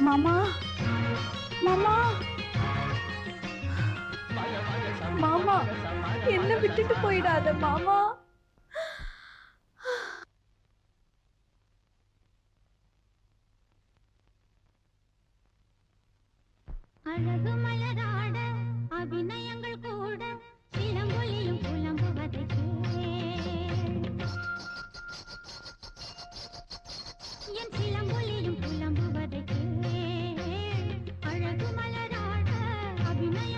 மாமா மாமா மாமா என்ன விட்டுட்டு போயிடாத மாமா. அழகு மலராட அபிநயங்கள் கூட சிலம்பொலியும் புலம்புவதை என் சிலம்பொலியும் புலம்புவதை அழகு மலராட அபிநய